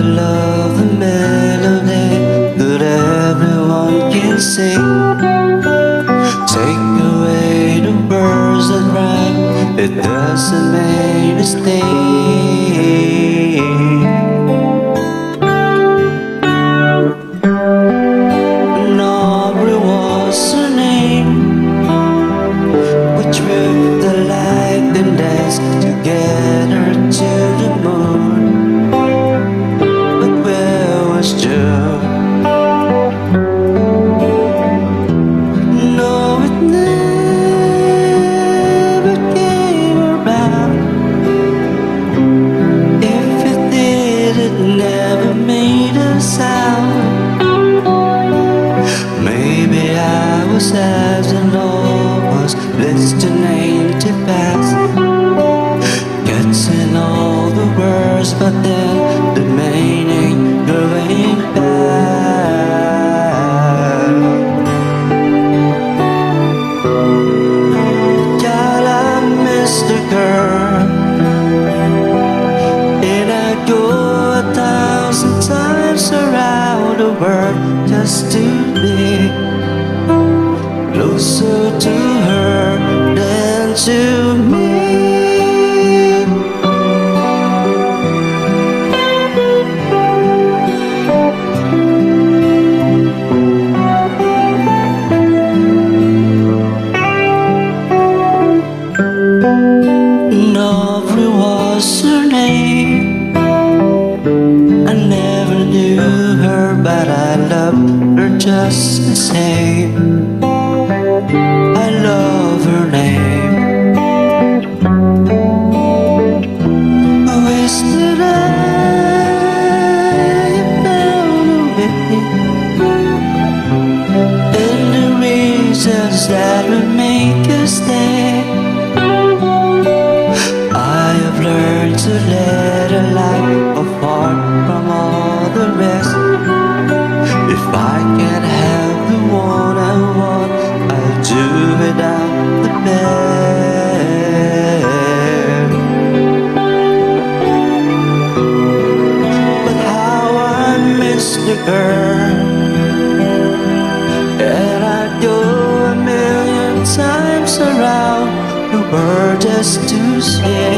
love the melody that everyone can sing. Take away the birds that rhyme, it doesn't make a sting. And Aubrey was her name. We tripped the light and danced together to the moon. But where was Joe? No, it never came around. If it did, it never made a sound. Maybe I was absent or was listening to past, catching all the words, but then the meaning going back. God, I miss the girl, and I go 1,000 times around the world just to be closer to her than to me. Aubrey was her name. I never knew her, but I loved her just the same. I love her name. Wish that I found a way, and the reasons that would make us stay. I have learned to let a life apart from all the rest. If I can't have the one I want, I'll do without the best. But how I miss the girl, and I'd go 1,000,000 times around the world just to say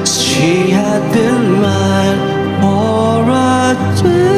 she had been mine for a day.